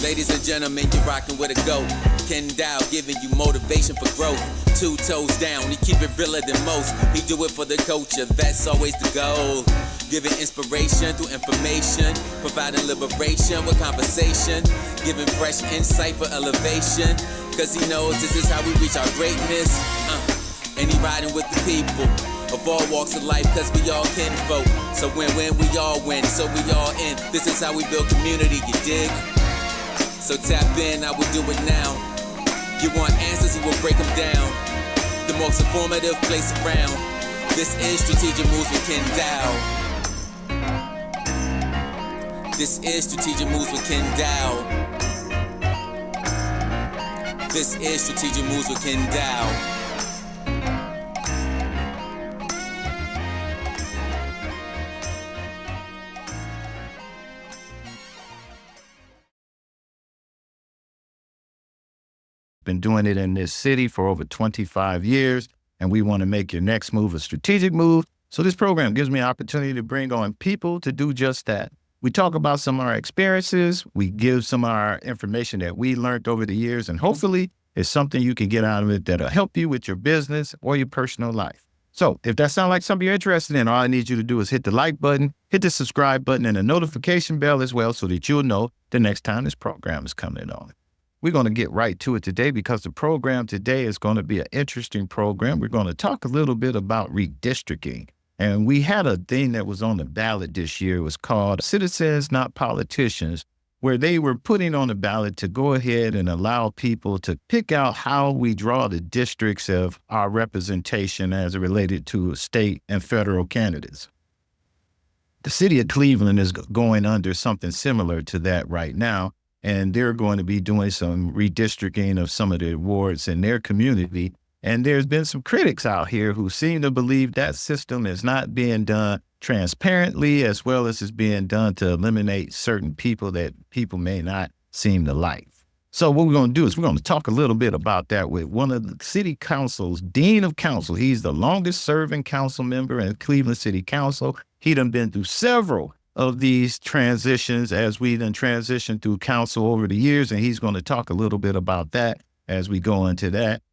Ladies and gentlemen, you're rocking with a GOAT. Kenn Dowell giving you motivation for growth. 2 toes down, he keep it realer than most. He do it for the culture, that's always the goal. Giving inspiration through information, providing liberation with conversation, giving fresh insight for elevation. Cause he knows this is how we reach our greatness. And he riding with the people of all walks of life, cause we all kinfolk. So when we all win, so we all in. This is how we build community, you dig? So tap in, I will do it now. You want answers, he will break them down. The most informative place around. This is Strategic Moves with Kenn Dowell. This is Strategic Moves with Kenn Dowell. This is Strategic Moves with Kenn Dowell. Been doing it in this city for over 25 years, and we want to make your next move a strategic move. So this program gives me an opportunity to bring on people to do just that. We talk about some of our experiences, we give some of our information that we learned over the years, and hopefully it's something you can get out of it that'll help you with your business or your personal life. So if that sounds like something you're interested in, all I need you to do is hit the like button, hit the subscribe button, and the notification bell as well, so that you'll know the next time this program is coming on. We're going to get right to it today because the program today is going to be an interesting program. We're going to talk a little bit about redistricting. And we had a thing that was on the ballot this year. It was called Citizens, Not Politicians, where they were putting on the ballot to go ahead and allow people to pick out how we draw the districts of our representation as it related to state and federal candidates. The city of Cleveland is going under something similar to that right now. And they're going to be doing some redistricting of some of the wards in their community. And there's been some critics out here who seem to believe that system is not being done transparently, as well as is being done to eliminate certain people that people may not seem to like. So what we're going to do is we're going to talk a little bit about that with one of the city council's dean of council. He's the longest serving council member in Cleveland City Council. He done been through several of these transitions as we then transition through council over the years, and he's going to talk a little bit about that as we go into that.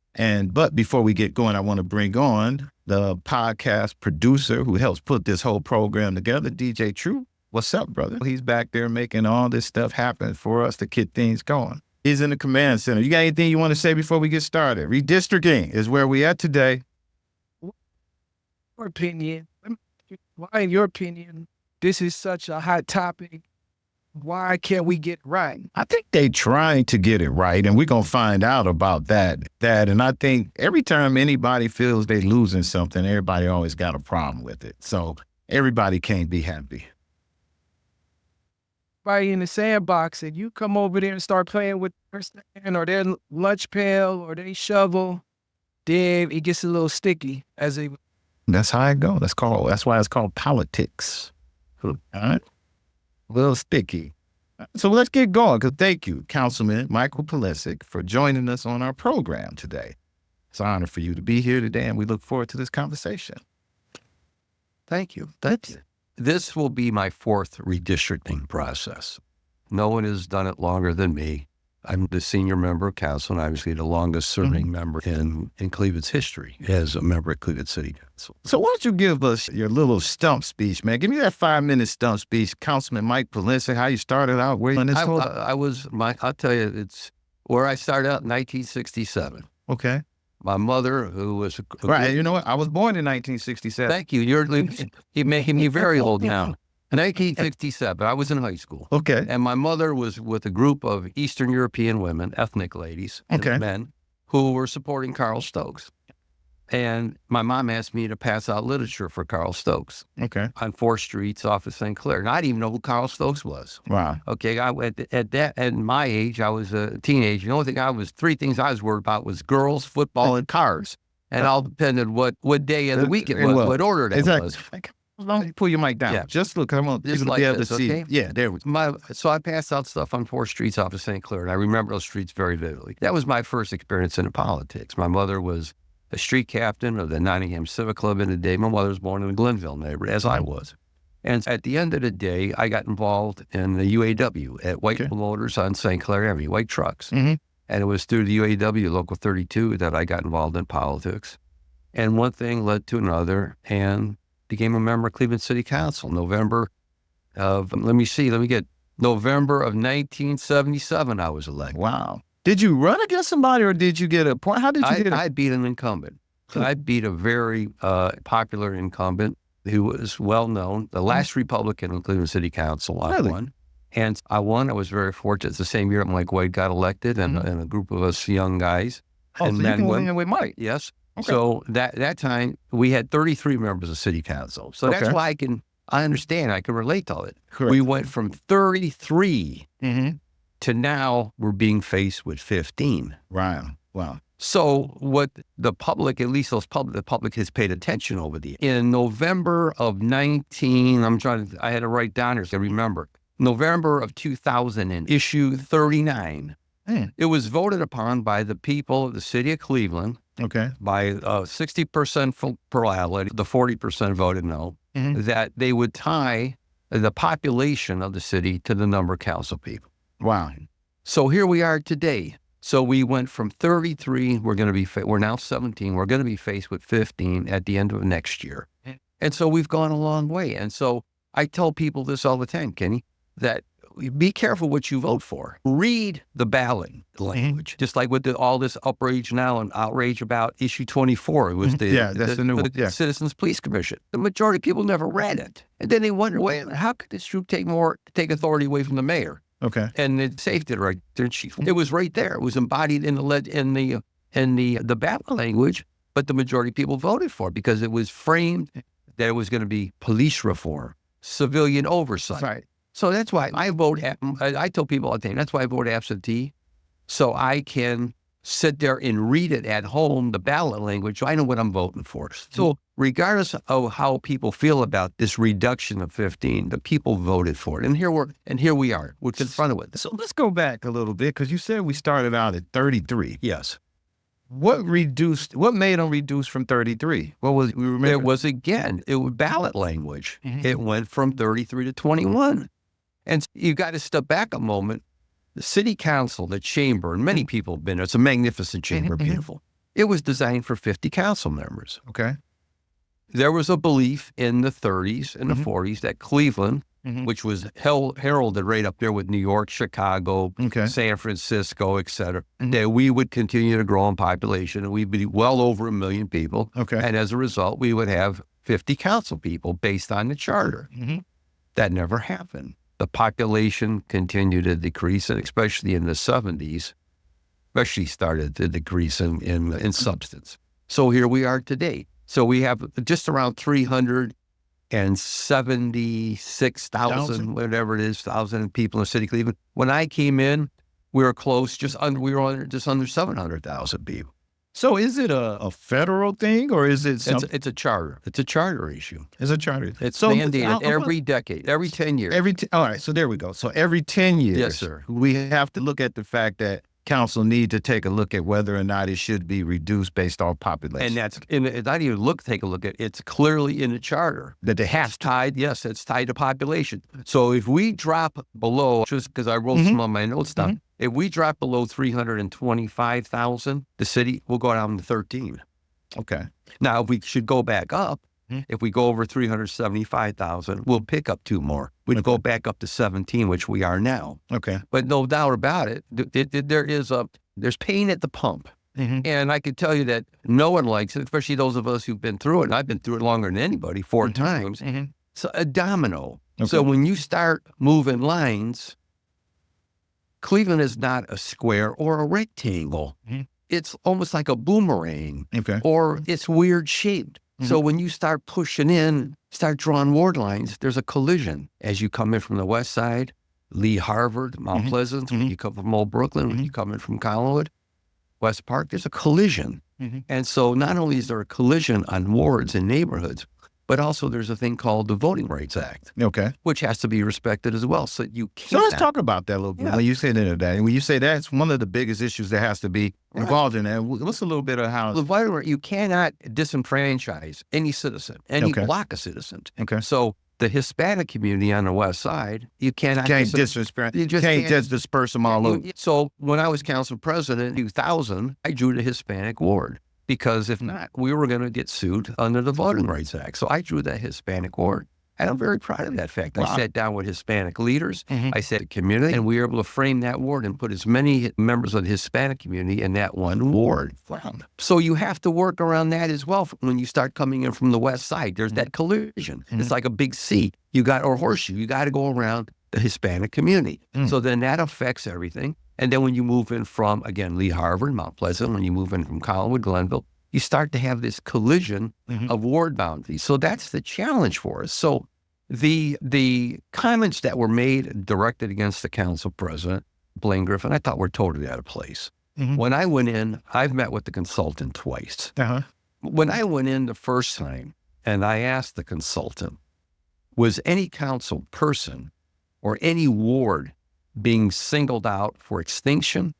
But before we get going, I want to bring on the podcast producer who helps put this whole program together, DJ True. What's up, brother? He's back there making all this stuff happen for us to get things going. He's in the command center. You got anything you want to say before we get started? Redistricting is where we at today. Your opinion. Why, in your opinion, this is such a hot topic? Why can't we get right? I think they trying to get it right, and we're going to find out about that. And I think every time anybody feels they losing something, everybody always got a problem with it. So everybody can't be happy. Everybody in the sandbox, and you come over there and start playing with their stand or their lunch pail or their shovel, then it gets a little sticky. That's how it goes. That's why it's called politics. All right. A little sticky. So let's get going, because thank you, Councilman Michael Polensek, for joining us on our program today. It's an honor for you to be here today, and we look forward to this conversation. Thank you. This will be my 4th redistricting process. No one has done it longer than me. I'm the senior member of council, and obviously the longest serving member in Cleveland's history as a member of Cleveland City Council. So why don't you give us your little stump speech, man? Give me that 5-minute stump speech. Councilman Mike Polensek, how you started out. Where you I'll tell you, it's where I started out in 1967. Okay. My mother, who was right, you know what? I was born in 1967. Thank you. You're making me very old now. In 1967, I was in high school. Okay. And my mother was with a group of Eastern European women, ethnic ladies, and men, who were supporting Carl Stokes. And my mom asked me to pass out literature for Carl Stokes. Okay. On 4th Streets off of St. Clair. And I didn't even know who Carl Stokes was. Wow. Okay. At my age, I was a teenager. The only thing 3 things I was worried about was girls, football, and cars. And all depended what day of the week it was, what order that was. Pull your mic down. Yeah. Just look. Come on. Just like be able this, to see. okay? Yeah, there we go. So I passed out stuff on 4th Streets off of St. Clair, and I remember those streets very vividly. That was my first experience in politics. My mother was a street captain of the Nottingham Civic Club in the day. My mother was born in the Glenville neighborhood, as I was. And at the end of the day, I got involved in the UAW at White Motors on St. Clair Avenue, white trucks. And it was through the UAW, Local 32, that I got involved in politics. And one thing led to another and became a member of Cleveland City Council. November of 1977, I was elected. Wow. Did you run against somebody or did you get a point? How did you get it? I beat an incumbent. I beat a very popular incumbent who was well-known, the last Republican in Cleveland City Council. I won. And I won. I was very fortunate. It's the same year Mike Wade got elected and a group of us young guys. Oh, and so you can win with Mike. Yes. Okay. So that time, we had 33 members of City Council. So that's why I understand. I can relate to it. Correct. We went from 33 to now we're being faced with 15. Right. Wow. So what the public, at least the public has paid attention over the in November of I had to write down here so I remember. November of 2000 in issue 39. It was voted upon by the people of the city of Cleveland. Okay. By 60% plurality, the 40% voted no, that they would tie the population of the city to the number of council people. Wow. So here we are today. So we went from 33, we're now 17, we're going to be faced with 15 at the end of next year. And so we've gone a long way. And so I tell people this all the time, Kenny, that be careful what you vote for. Read the ballot language, just like with all this outrage now and outrage about issue 24. It was the Citizens Police Commission. The majority of people never read it. And then they wonder, wait, how could this group take authority away from the mayor? Okay. And it saved it right there. It was right there. It was embodied in the ballot language, but the majority of people voted for it because it was framed that it was going to be police reform, civilian oversight. Right. So that's why I vote. I tell people all the time, that's why I vote absentee, so I can sit there and read it at home, the ballot language, so I know what I'm voting for. So regardless of how people feel about this reduction of 15, the people voted for it. And here we are. We're confronted with it. So let's go back a little bit because you said we started out at 33. Yes. What made them reduce from 33? What was, we remember? It was ballot language. It went from 33 to 21. And you got to step back a moment. The city council, the chamber, and many people have been there. It's a magnificent chamber, beautiful. It was designed for 50 council members. Okay. There was a belief in the 30s and the 40s that Cleveland, which was heralded right up there with New York, Chicago, San Francisco, et cetera, that we would continue to grow in population and we'd be well over 1 million people. Okay. And as a result, we would have 50 council people based on the charter. That never happened. The population continued to decrease, and especially in the 70s, especially started to decrease in substance. So here we are today. So we have just around 376,000, whatever it is, thousand people in the city of Cleveland. When I came in, we were close, just under 700,000 people. So is it a federal thing or is it something? It's a charter. It's a charter issue. It's a charter. It's mandated every decade, every 10 years. All right, so there we go. So every 10 years, yes, sir, we have to look at the fact that council need to take a look at whether or not it should be reduced based on population. And it's not even take a look at it. It's clearly in the charter that they have tied. Yes, it's tied to population. So if we drop below, just because I wrote some of my notes down, if we drop below 325,000, the city will go down to 13. Okay. Now, if we should go back up, if we go over 375,000, we'll pick up 2 more. We'd go back up to 17, which we are now. Okay. But no doubt about it, there's pain at the pump. And I can tell you that no one likes it, especially those of us who've been through it. And I've been through it longer than anybody, 4 times. It's a domino. Okay. So when you start moving lines, Cleveland is not a square or a rectangle. It's almost like a boomerang, or it's weird shaped. So when you start pushing in, start drawing ward lines, there's a collision. As you come in from the west side, Lee Harvard, Mount Pleasant, when you come from Old Brooklyn, when you come in from Collinwood, West Park, there's a collision. And so not only is there a collision on wards and neighborhoods, but also there's a thing called the Voting Rights Act, which has to be respected as well. So you can't. So let's talk about that a little bit. When you say that, and when you say that's one of the biggest issues that has to be involved in that. What's a little bit of how you cannot disenfranchise any citizen, any block of citizens. Okay. So The Hispanic community on the west side, you cannot disperse. You just can't just disperse them all over. So when I was council president in 2000, I drew the Hispanic ward, because if not, we were going to get sued under the Voting Rights Act. So I drew that Hispanic ward. And I'm very proud of that fact. Wow. I sat down with Hispanic leaders. I said, the community, and we were able to frame that ward and put as many members of the Hispanic community in that one ward. Wow. So you have to work around that as well. When you start coming in from the west side, there's that collision. It's like a big C. Or horseshoe. You got to go around the Hispanic community. So then that affects everything. And then when you move in from, again, Lee Harvard, Mount Pleasant, when you move in from Collinwood, Glenville, you start to have this collision of ward boundaries. So that's the challenge for us. So the comments that were made directed against the council president, Blaine Griffin, I thought were totally out of place. When I went in, I've met with the consultant twice. When I went in the first time and I asked the consultant, was any council person or any ward being singled out for extinction?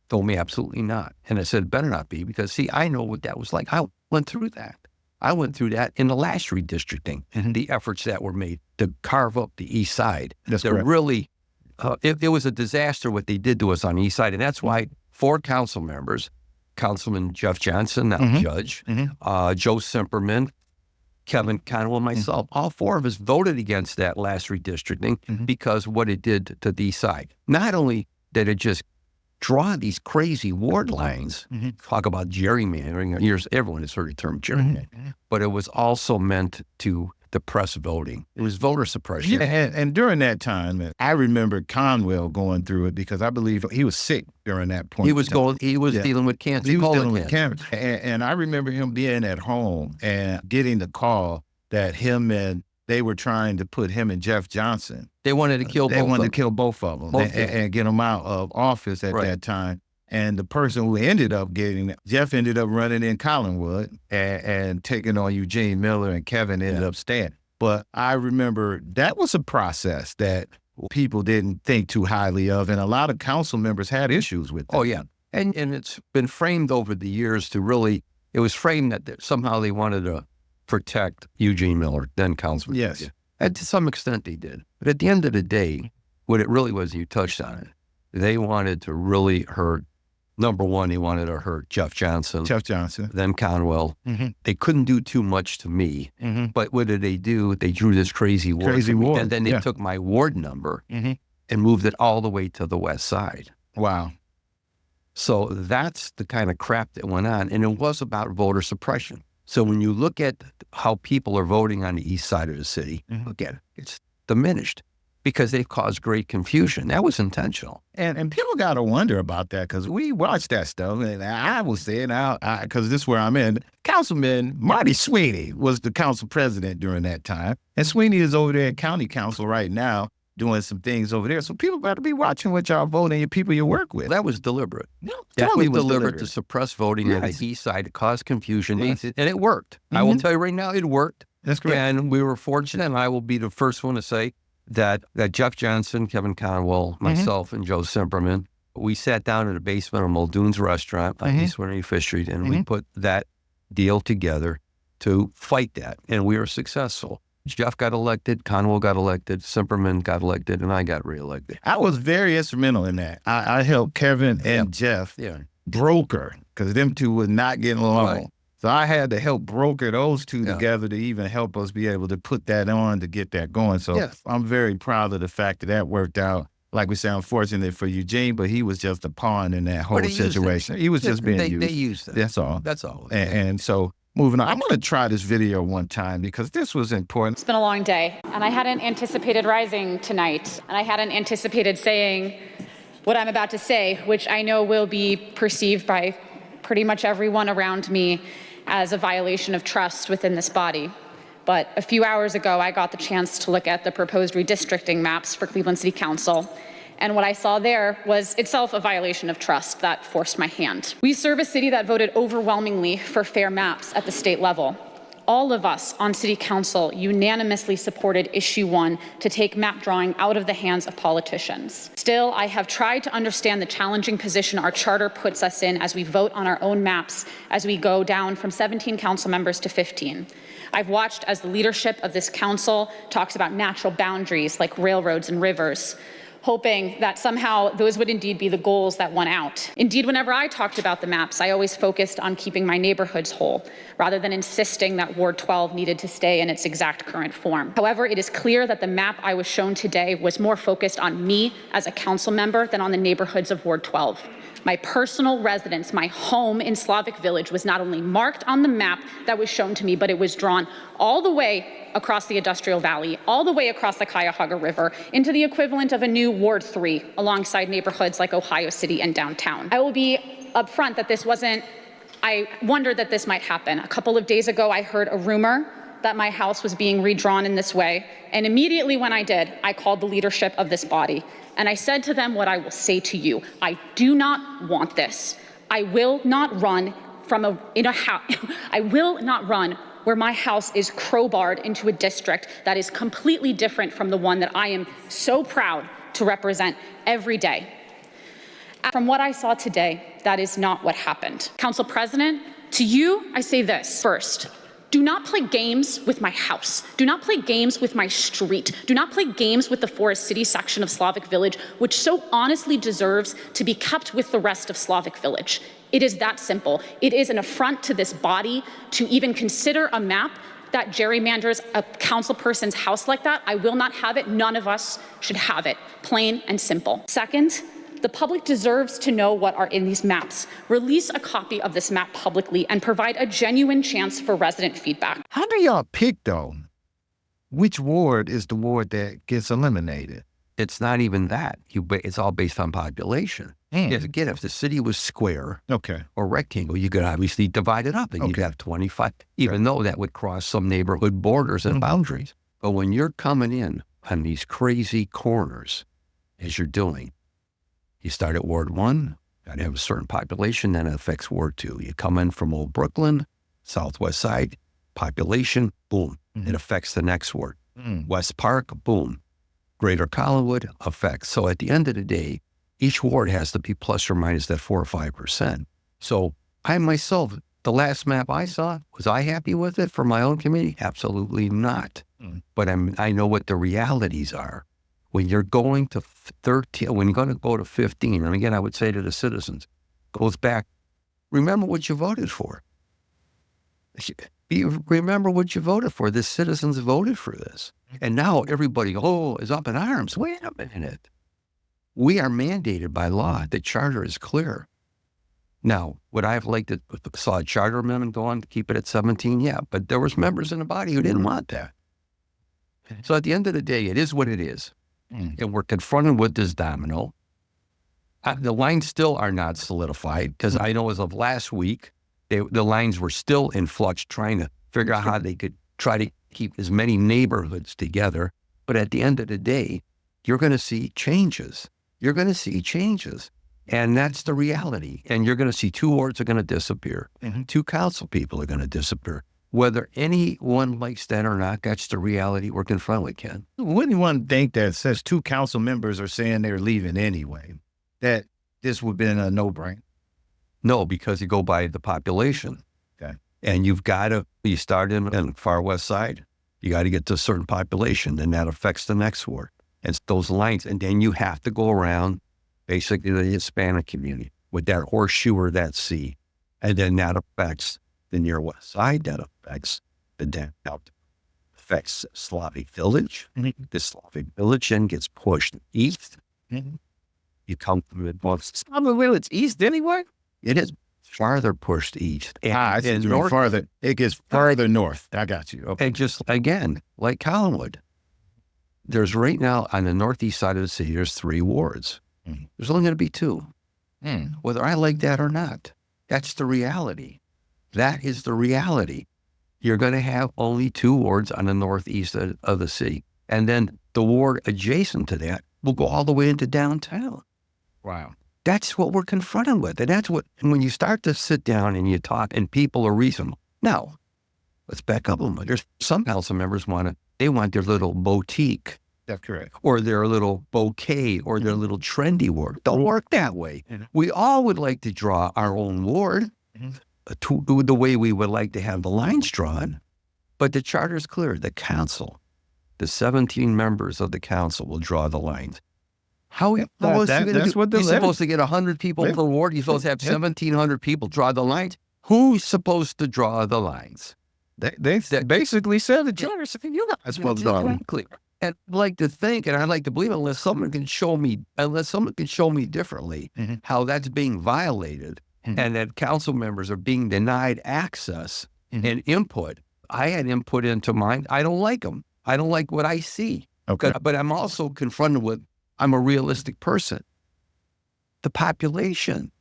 Told me absolutely not. And I said, better not be, because see, I know what that was like. I went through that. I went through that in the last redistricting, the efforts that were made to carve up the east side. That's They're correct. really, it was a disaster what they did to us on the east side. And that's why 4 council members, Councilman Jeff Johnson, now judge, Joe Simperman, Kevin Conwell, and myself, all 4 of us voted against that last redistricting because what it did to the east side. Not only did it just draw these crazy ward lines, talk about gerrymandering, everyone has heard the term gerrymandering, but it was also meant to depress voting. It was voter suppression. Yeah, and during that time, I remember Conwell going through it because I believe he was sick during that point. He was dealing with cancer. He was dealing with cancer. And I remember him being at home and getting the call that they were trying to put him and Jeff Johnson. They wanted to kill both of them. They wanted to kill both of them and get them out of office at that time. And the person who ended up getting it, Jeff ended up running in Collinwood and taking on Eugene Miller, and Kevin ended up staying. But I remember that was a process that people didn't think too highly of, and a lot of council members had issues with that. Oh, yeah. And it's been framed over the years to really, it was framed that somehow they wanted to protect Eugene Miller, then Councilman. Yes. And to some extent they did. But at the end of the day, what it really was, you touched on it, they wanted to really hurt, number one, they wanted to hurt Jeff Johnson. Then Conwell. They couldn't do too much to me. But what did they do? They drew this crazy ward. And then they took my ward number and moved it all the way to the west side. Wow. So that's the kind of crap that went on. And it was about voter suppression. So when you look at how people are voting on the east side of the city, look at it, it's diminished because they've caused great confusion. That was intentional. And people got to wonder about that because we watched that stuff. And I was saying, because this is where I'm in, Councilman Marty Sweeney was the council president during that time. And Sweeney is over there at county council right now doing some things over there. So people better be watching what y'all vote and your people you work with. That was deliberate. No, that totally was deliberate to suppress voting on the east side, to cause confusion. And it worked. I will tell you right now, it worked. That's correct. And we were fortunate, and I will be the first one to say that Jeff Johnson, Kevin Conwell, myself, and Joe Simperman, we sat down in the basement of Muldoon's restaurant on East 185th Street, and we put that deal together to fight that, and we were successful. Jeff got elected, Conwell got elected, Simperman got elected, and I got reelected. I was very instrumental in that. I helped Kevin and Jeff broker, because them two was not getting along. Right. So I had to help broker those two together to even help us be able to put that on to get that going. So I'm very proud of the fact that worked out. Like we say, unfortunate for Eugene, but he was just a pawn in that whole situation. He was just being used. They used it. That's all. That's all. And so moving on, I'm going to try this video one time because this was important. It's been a long day, and I hadn't anticipated rising tonight, and I hadn't anticipated saying what I'm about to say, which I know will be perceived by pretty much everyone around me as a violation of trust within this body. But a few hours ago, I got the chance to look at the proposed redistricting maps for Cleveland City Council. And what I saw there was itself a violation of trust that forced my hand. We serve a city that voted overwhelmingly for fair maps at the state level. All of us on City Council unanimously supported Issue 1 to take map drawing out of the hands of politicians. Still, I have tried to understand the challenging position our charter puts us in as we vote on our own maps as we go down from 17 council members to 15. I've watched as the leadership of this council talks about natural boundaries like railroads and rivers, hoping that somehow those would indeed be the goals that won out. Indeed, whenever I talked about the maps, I always focused on keeping my neighborhoods whole, rather than insisting that Ward 12 needed to stay in its exact current form. However, it is clear that the map I was shown today was more focused on me as a council member than on the neighborhoods of Ward 12. My personal residence, my home in Slavic Village, was not only marked on the map that was shown to me, but it was drawn all the way across the Industrial Valley, all the way across the Cuyahoga River, into the equivalent of a new Ward 3, alongside neighborhoods like Ohio City and downtown. I will be upfront that this wasn't, I wondered that this might happen. A couple of days ago, I heard a rumor that my house was being redrawn in this way, and immediately when I did, I called the leadership of this body. And I said to them what I will say to you. I do not want this. I will not run I will not run where my house is crowbarred into a district that is completely different from the one that I am so proud to represent every day. From what I saw today, that is not what happened. Council President, to you, I say this. First, do not play games with my house. Do not play games with my street. Do not play games with the Forest City section of Slavic Village, which so honestly deserves to be kept with the rest of Slavic Village. It is that simple. It is an affront to this body to even consider a map that gerrymanders a council person's house like that. I will not have it. None of us should have it. Plain and simple. Second, the public deserves to know what are in these maps. Release a copy of this map publicly and provide a genuine chance for resident feedback. How do y'all pick, though, which ward is the ward that gets eliminated? It's not even that. It's all based on population. Yes, again, if the city was square or rectangle, you could obviously divide it up and you'd have 25, even though that would cross some neighborhood borders and boundaries. But when you're coming in on these crazy corners, as you're doing, you start at Ward 1, got to have a certain population, then it affects Ward 2. You come in from Old Brooklyn, Southwest Side, population, boom, it affects the next ward. West Park, boom. Greater Collinwood affects. So at the end of the day, each ward has to be plus or minus that 4 or 5%. So I myself, the last map I saw, was I happy with it for my own community? Absolutely not. But I know what the realities are. When you're going to 13, when you're going to go to 15, and again, I would say to the citizens, goes back, remember what you voted for. Remember what you voted for. The citizens voted for this. And now everybody, is up in arms. Wait a minute. We are mandated by law. The charter is clear. Now, would I have liked to saw a charter amendment go on to keep it at 17? Yeah, but there was members in the body who didn't want that. So at the end of the day, it is what it is. And we're confronted with this domino. The lines still are not solidified because I know as of last week, the lines were still in flux trying to figure out how they could try to keep as many neighborhoods together. But at the end of the day, you're going to see changes. You're going to see changes. And that's the reality. And you're going to see 2 wards are going to disappear. 2 council people are going to disappear. Whether anyone likes that or not, that's the reality we're confronted with, Ken. Wouldn't one think that since 2 council members are saying they're leaving anyway, that this would have been a no-brainer? No, because you go by the population. Okay. And you start in the far west side, you got to get to a certain population, and that affects the next ward. And those lines, and then you have to go around basically the Hispanic community with that horseshoe or that C. And then that affects the near west side, that affects the downtown, affects Slavic Village. The Slavic Village then gets pushed east. You come to the north. Slavic Village east anyway? It is farther pushed east. And north, farther. It gets farther north. I got you. Okay. And just again, like Collinwood, there's right now on the northeast side of the city, there's 3 wards. There's only going to be 2. Whether I like that or not, that's the reality. That is the reality. You're going to have only 2 wards on the northeast of the city. And then the ward adjacent to that will go all the way into downtown. Wow. That's what we're confronted with. And when you start to sit down and you talk and people are reasonable. Now, let's back up a moment. There's some council members want their little boutique That's correct. or their little bouquet or their little trendy ward. Don't work that way. We all would like to draw our own ward to the way we would like to have the lines drawn. But the charter is clear. The council, the 17 members of the council will draw the lines. How else you gonna that's do? what the You're letter- supposed to get 100 people per ward. You're supposed to have 1,700 people draw the lines. Who's supposed to draw the lines? They basically said the charter. That's well done. Exactly. And I'd like to think, and I'd like to believe, unless someone can show me differently how that's being violated and that council members are being denied access and input. I had input into mine. I don't like them. I don't like what I see. Okay. But I'm also confronted with, I'm a realistic person. The population.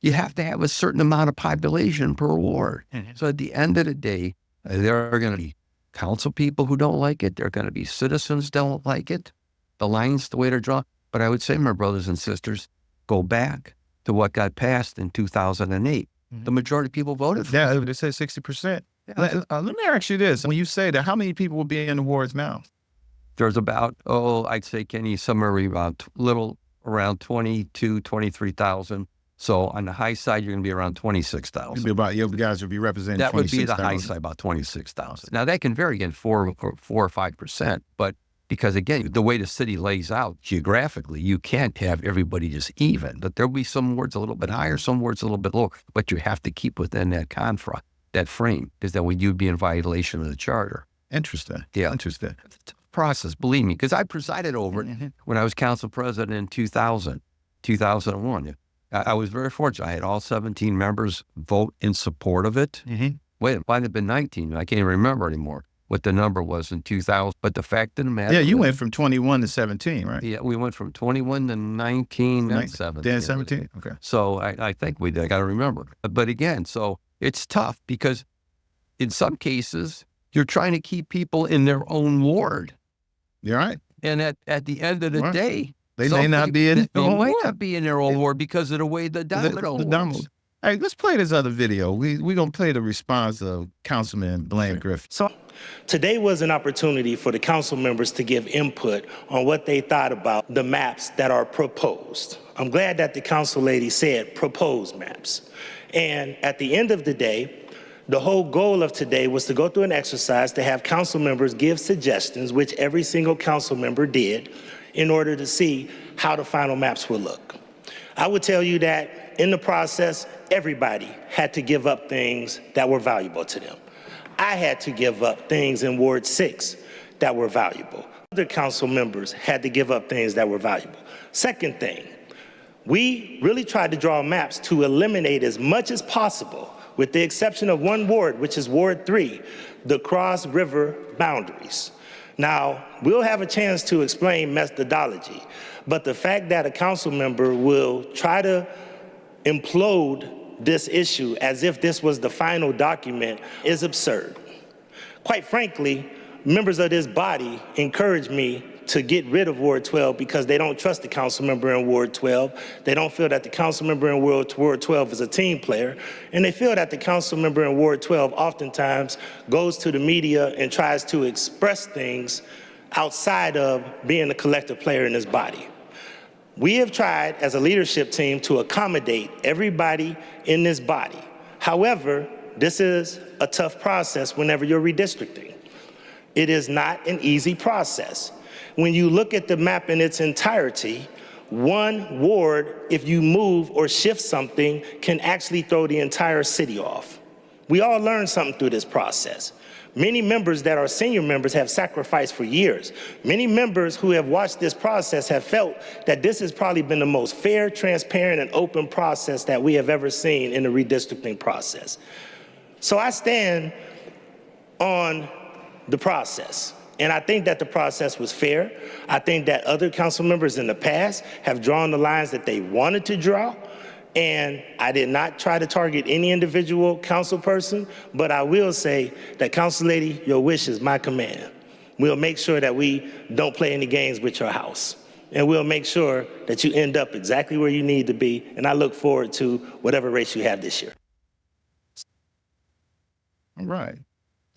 You have to have a certain amount of population per ward. So at the end of the day, there are going to be council people who don't like it. There are going to be citizens don't like it. The lines, the way they're drawn. But I would say, my brothers and sisters, go back to what got passed in 2008. The majority of people voted for it. Yeah, they said 60%. Let me ask you this. When you say that, how many people will be in the wards now? There's about, I'd say, Kenny, somewhere around 22, 23,000. So on the high side, you're going to be around 26,000. You guys will be representing That would be the 26,000. high side, about 26,000. Now, that can vary again, 4 or 5%. But because, again, the way the city lays out geographically, you can't have everybody just even. But there'll be some wards a little bit higher, some wards a little bit lower. But you have to keep within that frame, because then you'd be in violation of the charter. Interesting. Yeah. Interesting. It's a tough process, believe me, because I presided over it when I was council president in 2001. I was very fortunate. I had all 17 members vote in support of it. Wait, it might have been 19. I can't even remember anymore what the number was in 2000. But the fact of the matter Yeah, you went from 21 to 17, right? Yeah, we went from 21 to 19, then 17. Then 17, okay. So I think I got to remember. But again, so it's tough because in some cases, you're trying to keep people in their own ward. You're right. And at the end of the day, They may not be in their own might ward. not be in their own ward because of the way the domino works. Hey, let's play this other video. We're going to play the response of Councilman Blaine Griffin. So today was an opportunity for the council members to give input on what they thought about the maps that are proposed. I'm glad that the council lady said proposed maps. And at the end of the day, the whole goal of today was to go through an exercise to have council members give suggestions, which every single council member did, in order to see how the final maps will look. I would tell you that in the process, everybody had to give up things that were valuable to them. I had to give up things in Ward 6 that were valuable. Other council members had to give up things that were valuable. Second thing, we really tried to draw maps to eliminate as much as possible, with the exception of one ward, which is Ward 3, the cross river boundaries. Now, we'll have a chance to explain methodology, but the fact that a council member will try to implode this issue as if this was the final document is absurd. Quite frankly, members of this body encourage me to get rid of Ward 12 because they don't trust the council member in Ward 12. They don't feel that the council member in Ward 12 is a team player. And they feel that the council member in Ward 12 oftentimes goes to the media and tries to express things outside of being a collective player in this body. We have tried as a leadership team to accommodate everybody in this body. However, this is a tough process whenever you're redistricting. It is not an easy process. When you look at the map in its entirety, one ward, if you move or shift something, can actually throw the entire city off. We all learned something through this process. Many members that are senior members have sacrificed for years. Many members who have watched this process have felt that this has probably been the most fair, transparent, and open process that we have ever seen in the redistricting process. So I stand on the process. And I think that the process was fair. I think that other council members in the past have drawn the lines that they wanted to draw. And I did not try to target any individual council person, but I will say that, Council Lady, your wish is my command. We'll make sure that we don't play any games with your house. And we'll make sure that you end up exactly where you need to be. And I look forward to whatever race you have this year. All right.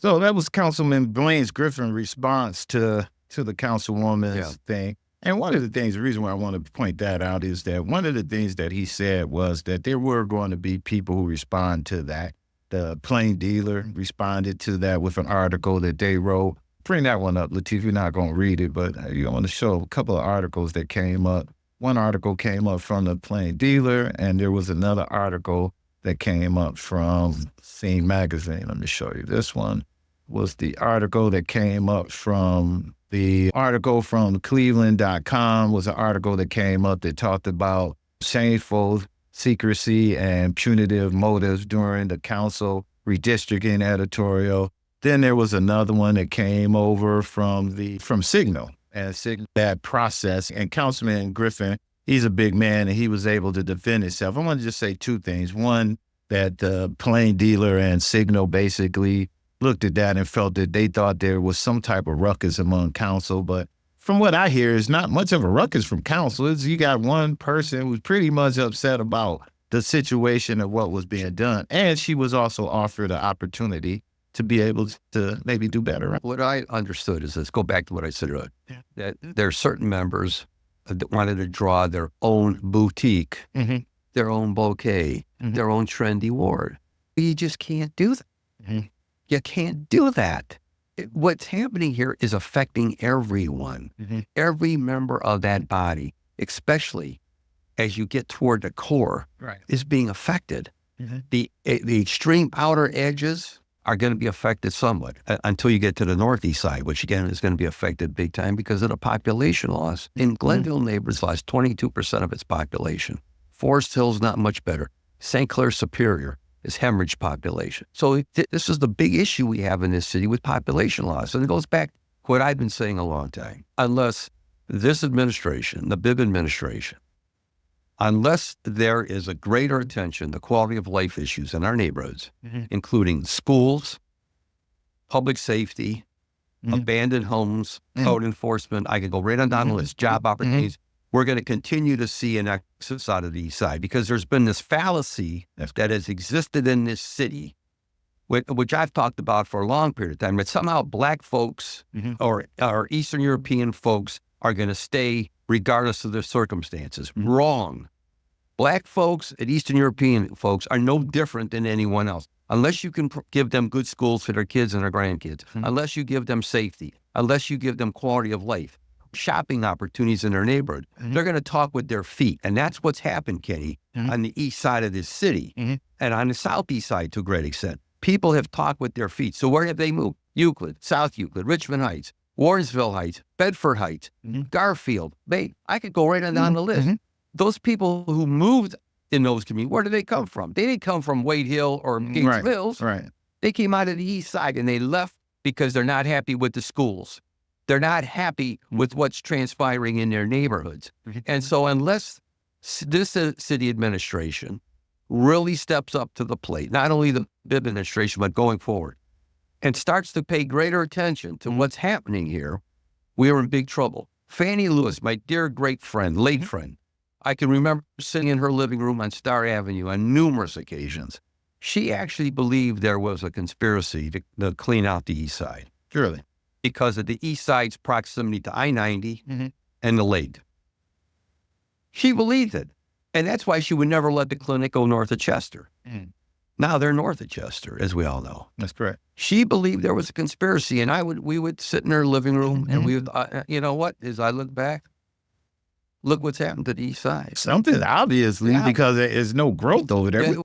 So that was Councilman Blaine's Griffin response to the councilwoman's thing. And one of the things, the reason why I want to point that out is that one of the things that he said was that there were going to be people who respond to that. The Plain Dealer responded to that with an article that they wrote. Bring that one up, Latif. You're not going to read it, but I want to show a couple of articles that came up. One article came up from the Plain Dealer, and there was another article that came up from Scene Magazine. Let me show you. This one was the article that came up from the article from Cleveland.com was an article that came up that talked about shameful secrecy and punitive motives during the council redistricting editorial. Then there was another one that came over from Signal and Signal that process. And Councilman Griffin, he's a big man and he was able to defend himself. I want to just say two things. One, that the Plain Dealer and Signal basically looked at that and felt that they thought there was some type of ruckus among council. But from what I hear, it's not much of a ruckus from council. You got one person who's pretty much upset about the situation of what was being done. And she was also offered an opportunity to be able to maybe do better. What I understood is this, go back to what I said earlier, that there are certain members that wanted to draw their own boutique, their own bouquet, their own trendy ward. You just can't do that. You can't do that. What's happening here is affecting everyone, every member of that body, especially as you get toward the core, is being affected. The extreme outer edges are going to be affected somewhat until you get to the northeast side, which again is going to be affected big time because of the population loss. In Glenville neighbors lost 22% of its population. Forest Hill's not much better. St. Clair Superior is hemorrhage population. So this is the big issue we have in this city with population loss. And it goes back to what I've been saying a long time. Unless this administration, the Bibb administration, unless there is a greater attention to quality of life issues in our neighborhoods, including schools, public safety, abandoned homes, code enforcement, I can go right on down the list, job opportunities, we're going to continue to see an exodus out of the east side because there's been this fallacy that has existed in this city, which I've talked about for a long period of time, that somehow black folks or Eastern European folks are going to stay regardless of their circumstances. Wrong. Black folks and Eastern European folks are no different than anyone else. Unless you can give them good schools for their kids and their grandkids, unless you give them safety, unless you give them quality of life, shopping opportunities in their neighborhood, they're going to talk with their feet. And that's what's happened, Kenny, on the east side of this city and on the southeast side to a great extent. People have talked with their feet. So where have they moved? Euclid, South Euclid, Richmond Heights, Warrensville Heights, Bedford Heights, Garfield, Bay. I could go right on down the list. Those people who moved in those communities, where did they come from? They didn't come from Wade Hill or Gates Mills. They came out of the east side and they left because they're not happy with the schools. They're not happy with what's transpiring in their neighborhoods. And so unless this city administration really steps up to the plate, not only the Bibb administration, but going forward, and starts to pay greater attention to what's happening here, we are in big trouble. Fannie Lewis, my dear great friend, late friend, I can remember sitting in her living room on Star Avenue on numerous occasions. She actually believed there was a conspiracy to clean out the east side. Surely. Because of the east side's proximity to I-90 and the lake. She believed it. And that's why she would never let the clinic go north of Chester. Now they're north of Chester, as we all know. That's correct. She believed there was a conspiracy, and we would sit in her living room, and we would, you know what, as I look back, look what's happened to the east side. Something obviously, because there's no growth over there.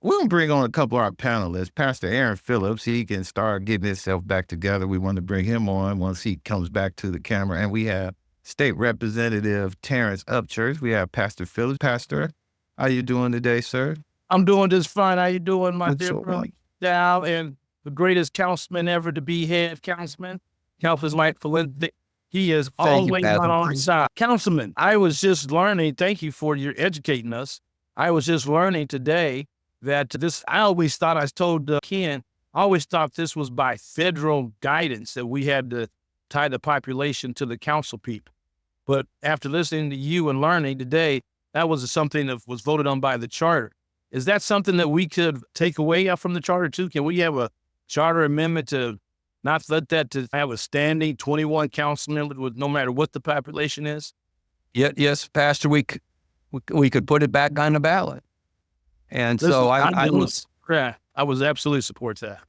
We're going to bring on a couple of our panelists. Pastor Aaron Phillips, he can start getting himself back together. We want to bring him on once he comes back to the camera. And we have State Representative Terrence Upchurch. We have Pastor Phillips. Pastor, how you doing today, sir? I'm doing just fine. How you doing, my dear brother? Dowell, and the greatest councilman ever to be head councilman, Councilman Michael Polensek. He is always on our side. Councilman, I was just learning, thank you for your educating us. I was just learning today that I always thought, I told Kenn, I always thought this was by federal guidance that we had to tie the population to the council people. But after listening to you and learning today, that was something that was voted on by the charter. Is that something that we could take away from the charter too? Can we have charter amendment to not let that to have a standing 21 council members with no matter what the population is? Yes, Pastor, we could put it back on the ballot. And Listen, so I was absolutely support that.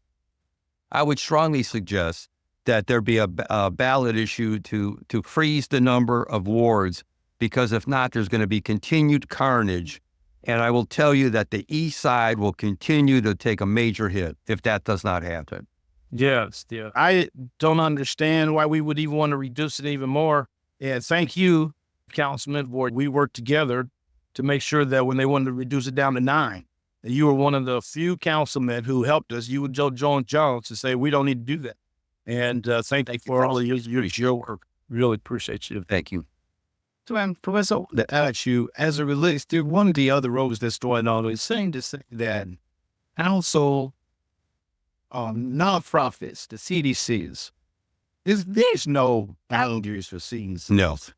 I would strongly suggest that there be a ballot issue to freeze the number of wards, because if not, there's going to be continued carnage. And I will tell you that the east side will continue to take a major hit if that does not happen. Yes, yeah. I don't understand why we would even want to reduce it even more. And thank you, Councilman Ward. We worked together to make sure that when they wanted to reduce it down to 9, and you were one of the few councilmen who helped us, you and Joe Jones, to say we don't need to do that. And thank you for all of your work. Really appreciate you. Thank you. So, Professor, to ask you, as it relates to one of the other roles that's going on, is saying to say that council, nonprofits, the CDCs, there's no boundaries for CDCs.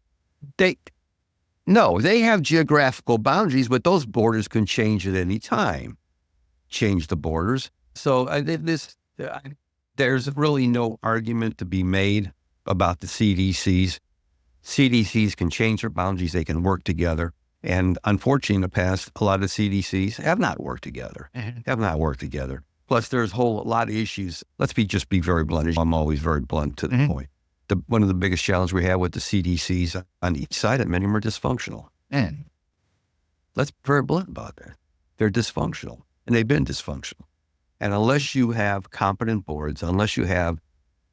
No, they have geographical boundaries, but those borders can change at any time. Change the borders. So there's really no argument to be made about the CDCs. CDCs can change their boundaries. They can work together. And unfortunately, in the past, a lot of CDCs have not worked together. Plus, there's a whole lot of issues. Let's just be very blunt. I'm always very blunt to the point. One of the biggest challenges we have with the CDCs on each side, many of them are dysfunctional. And let's be very blunt about that. They're dysfunctional, and they've been dysfunctional. And unless you have competent boards, unless you have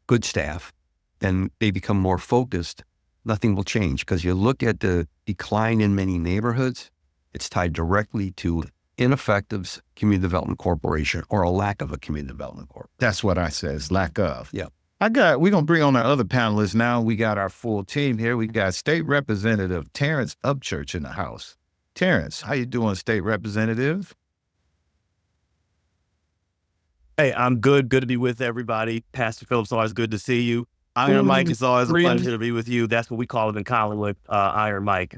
good staff, then they become more focused. Nothing will change, because you look at the decline in many neighborhoods, it's tied directly to ineffective community development corporation or a lack of a community development corporation. That's what I said, is lack of. Yeah. We're going to bring on our other panelists now. We got our full team here. We got State Representative Terrence Upchurch in the house. Terrence, how you doing, State Representative? Hey, I'm good. Good to be with everybody. Pastor Phillips, always good to see you. Iron Mike, it's always a pleasure to be with you. That's what we call it in Collinwood, Iron Mike.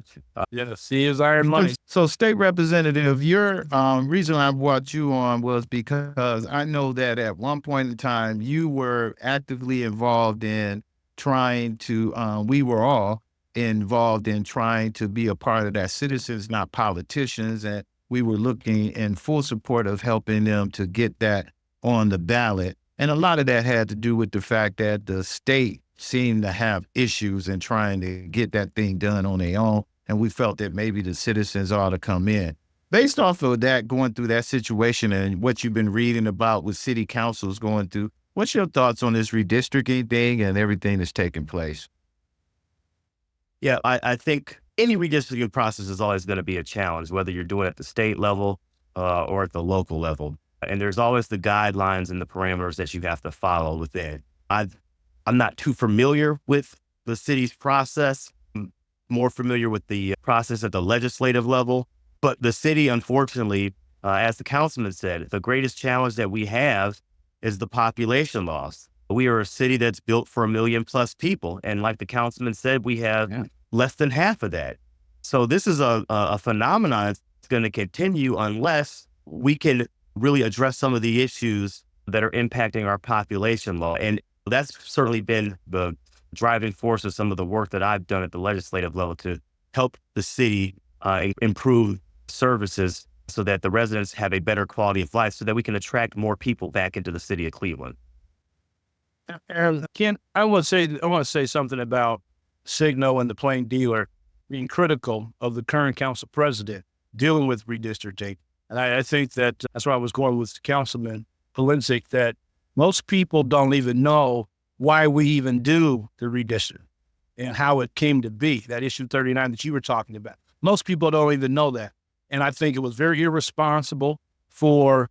See his Iron Mike. So, State Representative, your reason I brought you on was because I know that at one point in time, you were actively involved in trying to, we were all involved in trying to be a part of that, citizens, not politicians. And we were looking in full support of helping them to get that on the ballot. And a lot of that had to do with the fact that the state seemed to have issues in trying to get that thing done on their own. And we felt that maybe the citizens ought to come in. Based off of that, going through that situation and what you've been reading about with city councils going through, what's your thoughts on this redistricting thing and everything that's taking place? Yeah, I think any redistricting process is always going to be a challenge, whether you're doing it at the state level or at the local level. And there's always the guidelines and the parameters that you have to follow within. I'm not too familiar with the city's process. I'm more familiar with the process at the legislative level. But the city, unfortunately, as the councilman said, the greatest challenge that we have is the population loss. We are a city that's built for 1 million plus people. And like the councilman said, we have less than half of that. So this is a phenomenon that's going to continue unless we can really address some of the issues that are impacting our population law. And that's certainly been the driving force of some of the work that I've done at the legislative level to help the city improve services so that the residents have a better quality of life so that we can attract more people back into the city of Cleveland. And Ken, I want to say something about Signo and the plain dealer being critical of the current council president dealing with redistricting. And I think that's where I was going with Councilman Polensek, that most people don't even know why we even do the redistricting and how it came to be, that issue 39 that you were talking about. Most people don't even know that. And I think it was very irresponsible for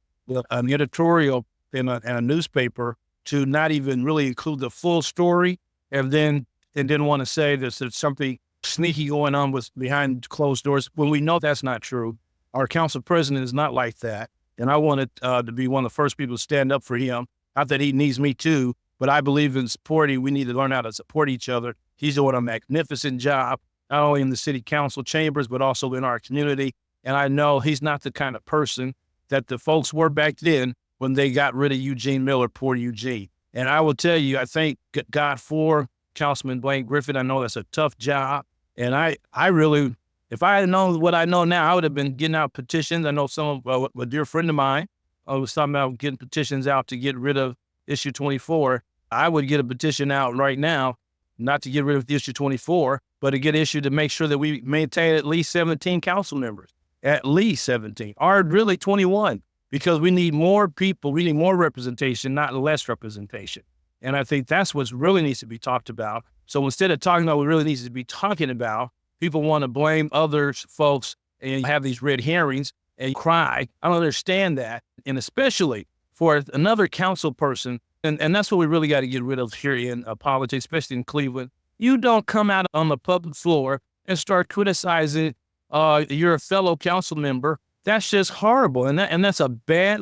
an editorial in a newspaper to not even really include the full story and didn't want to say there's something sneaky going on with behind closed doors when we know that's not true. Our council president is not like that. And I wanted to be one of the first people to stand up for him. Not that he needs me too, but I believe in supporting. We need to learn how to support each other. He's doing a magnificent job, not only in the city council chambers, but also in our community. And I know he's not the kind of person that the folks were back then when they got rid of Eugene Miller, poor Eugene. And I will tell you, I thank God for Councilman Blaine Griffin. I know that's a tough job. And I really, if I had known what I know now, I would have been getting out petitions. I know some of a dear friend of mine was talking about getting petitions out to get rid of issue 24. I would get a petition out right now, not to get rid of issue 24, but to get issue to make sure that we maintain at least 17 council members, at least 17, or really 21, because we need more people. We need more representation, not less representation. And I think that's what really needs to be talked about. So instead of talking about what really needs to be talking about, people want to blame others, folks, and have these red herrings and cry. I don't understand that. And especially for another council person, and that's what we really got to get rid of here in politics, especially in Cleveland. You don't come out on the public floor and start criticizing your fellow council member. That's just horrible. And that's a bad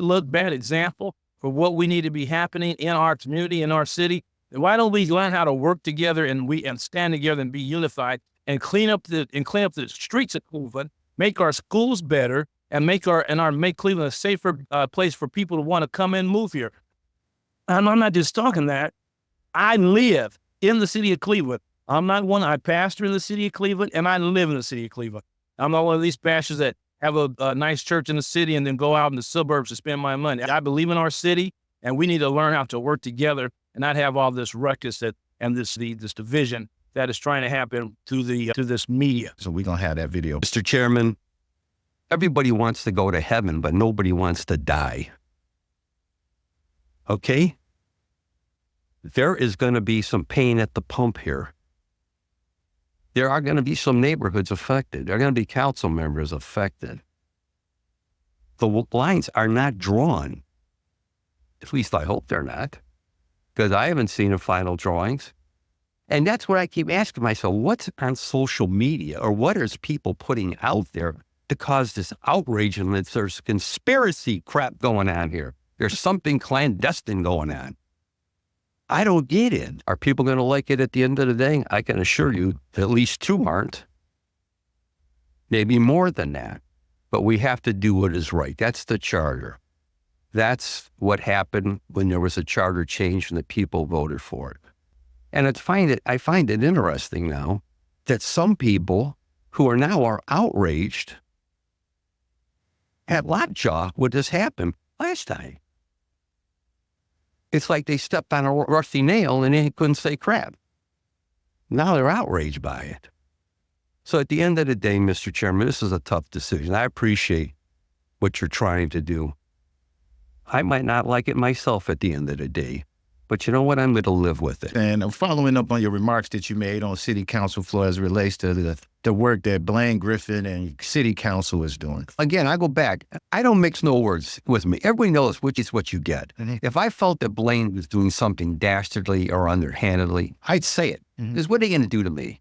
example for what we need to be happening in our community, in our city. And why don't we learn how to work together and stand together and be unified and clean up the streets of Cleveland, make our schools better, and make Cleveland a safer place for people to want to come and move here. And I'm not just talking that. I live in the city of Cleveland. I pastor in the city of Cleveland, and I live in the city of Cleveland. I'm not one of these pastors that have a nice church in the city and then go out in the suburbs to spend my money. I believe in our city, and we need to learn how to work together and not have all this ruckus and this division that is trying to happen through this media. So we're going to have that video. Mr. Chairman, everybody wants to go to heaven, but nobody wants to die. Okay? There is going to be some pain at the pump here. There are going to be some neighborhoods affected. There are going to be council members affected. The lines are not drawn. At least I hope they're not, because I haven't seen the final drawings. And that's what I keep asking myself, what's on social media, or what is people putting out there to cause this outrage, and that there's conspiracy crap going on here? There's something clandestine going on. I don't get it. Are people going to like it at the end of the day? I can assure you at least two aren't. Maybe more than that. But we have to do what is right. That's the charter. That's what happened when there was a charter change and the people voted for it. And I find it interesting now that some people who are outraged had lockjaw when this happened last time. It's like they stepped on a rusty nail and they couldn't say crap. Now they're outraged by it. So at the end of the day, Mr. Chairman, this is a tough decision. I appreciate what you're trying to do. I might not like it myself at the end of the day, but you know what? I'm going to live with it. And following up on your remarks that you made on city council floor as it relates to the work that Blaine Griffin and city council is doing. Again, I go back. I don't mix no words with me. Everybody knows which is what you get. Mm-hmm. If I felt that Blaine was doing something dastardly or underhandedly, I'd say it. Because what are they going to do to me?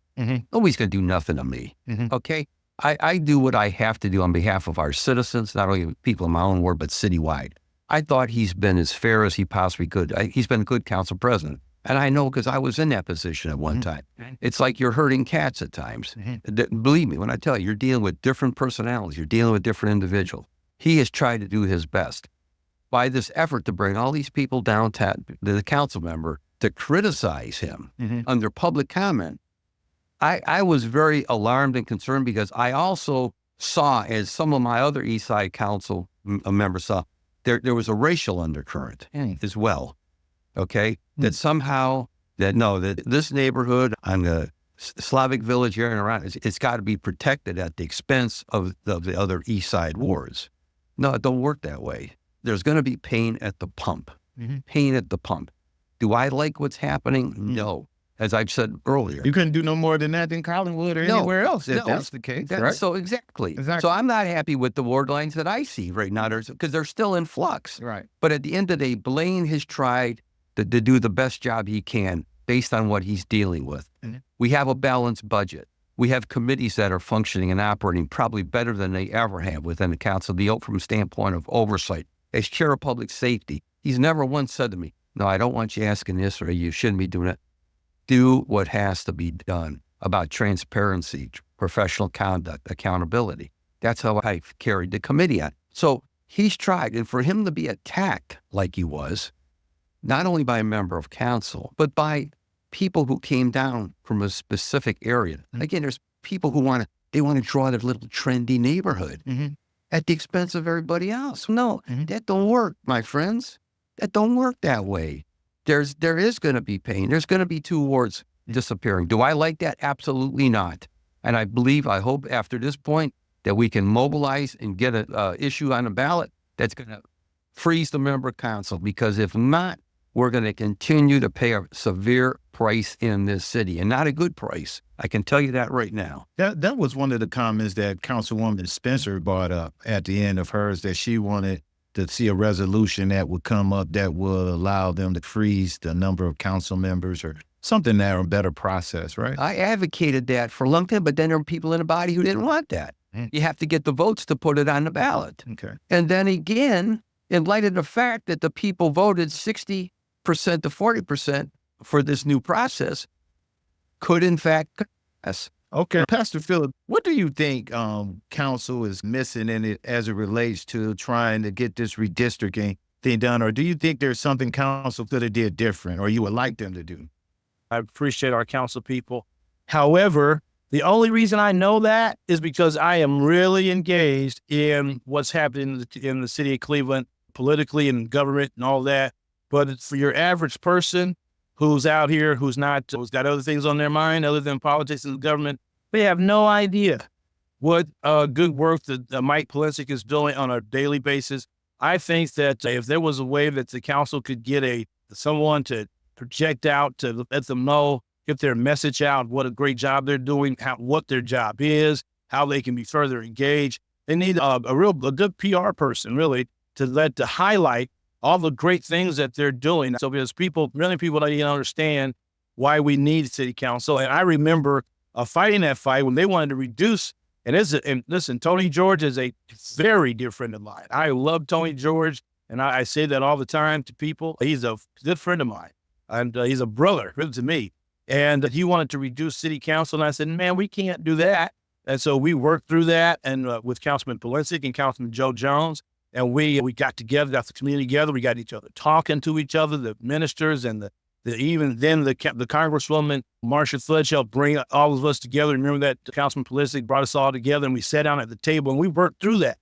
Nobody's going to do nothing to me. Okay? I do what I have to do on behalf of our citizens, not only people in my own ward, but citywide. I thought he's been as fair as he possibly could. He's been a good council president. And I know because I was in that position at one time. It's like you're herding cats at times. Believe me when I tell you, you're dealing with different personalities. You're dealing with different individuals. He has tried to do his best. By this effort to bring all these people down to the council member to criticize him under public comment, I was very alarmed and concerned because I also saw, as some of my other East Side Council members saw, there was a racial undercurrent as well. Okay, that somehow that this neighborhood on the Slavic Village area and around, it's got to be protected at the expense of the other East Side wards. No, it don't work that way. There's going to be pain at the pump. Pain at the pump. Do I like what's happening? No. As I've said earlier, you couldn't do no more than that in Collinwood or anywhere else. If that's the case, right? So exactly. So I'm not happy with the ward lines that I see right now, because they're still in flux. Right. But at the end of the day, Blaine has tried to do the best job he can based on what he's dealing with. We have a balanced budget. We have committees that are functioning and operating probably better than they ever have within the council, from a standpoint of oversight. As chair of public safety, he's never once said to me, no, I don't want you asking this, or you shouldn't be doing it. Do what has to be done about transparency, professional conduct, accountability. That's how I carried the committee on. So he's tried. And for him to be attacked like he was, not only by a member of council, but by people who came down from a specific area. Again, there's people who want to draw their little trendy neighborhood at the expense of everybody else. No, that don't work, my friends. That don't work that way. There is going to be pain. There's going to be two wards disappearing. Do I like that? Absolutely not. And I hope after this point that we can mobilize and get an issue on the ballot that's going to freeze the member council, because if not, we're going to continue to pay a severe price in this city, and not a good price. I can tell you that right now. That was one of the comments that Councilwoman Spencer brought up at the end of hers, that she wanted to see a resolution that would come up that would allow them to freeze the number of council members or something that, or a better process, right? I advocated that for a long time, but then there were people in the body who didn't want that. You have to get the votes to put it on the ballot. Okay. And then again, in light of the fact that the people voted 60% to 40% for this new process, could in fact pass. Okay. Pastor Phillips, what do you think council is missing in it as it relates to trying to get this redistricting thing done? Or do you think there's something council could have did different, or you would like them to do? I appreciate our council people. However, the only reason I know that is because I am really engaged in what's happening in the city of Cleveland, politically and government and all that. But it's for your average person who's out here, who's got other things on their mind other than politics and government, they have no idea what good work that Mike Polensek is doing on a daily basis. I think that if there was a way that the council could get someone to project out, to let them know, get their message out, what a great job they're doing, what their job is, how they can be further engaged. They need a good PR person, really, to highlight all the great things that they're doing. So because many people don't even understand why we need city council. And I remember fighting that fight when they wanted to reduce. And listen, Tony George is a very dear friend of mine. I love Tony George, and I say that all the time to people. He's a good friend of mine, and he's a brother really to me. And he wanted to reduce city council, and I said, man, we can't do that. And so we worked through that, and with Councilman Polensek and Councilman Joe Jones, and we got together, got the community together. We got each other talking to each other, the ministers, and even then the Congresswoman Marcia Fudge helped bring all of us together. Remember that Councilman Polensek brought us all together, and we sat down at the table and we worked through that.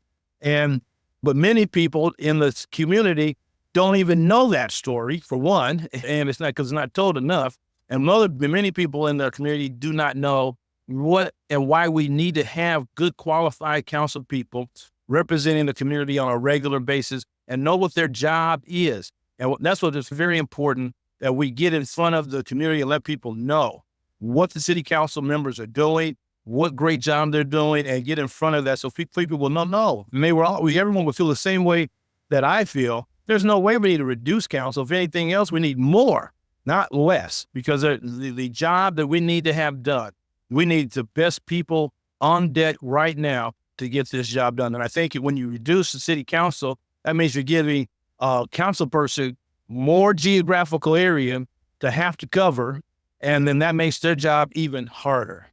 But many people in the community don't even know that story, for one, and it's not because it's not told enough. And many people in the community do not know what and why we need to have good qualified council people representing the community on a regular basis and know what their job is. And that's what is very important, that we get in front of the community and let people know what the city council members are doing, what great job they're doing, and get in front of that so people will know. And everyone will feel the same way that I feel. There's no way we need to reduce council. If anything else, we need more, not less, because the job that we need to have done, we need the best people on deck right now to get this job done. And I think when you reduce the city council, that means you're giving a council person more geographical area to have to cover, and then that makes their job even harder.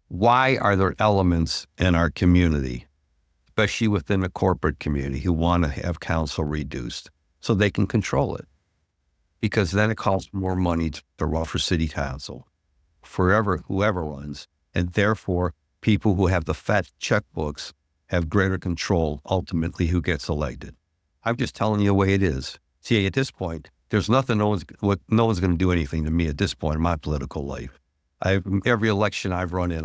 Why are there elements in our community, especially within the corporate community, who want to have council reduced so they can control it? Because then it costs more money to run for city council, whoever runs, and therefore people who have the fat checkbooks have greater control ultimately who gets elected. I'm just telling you the way it is. See, at this point, there's nothing, no one's going to do anything to me at this point in my political life. Every election I've run in,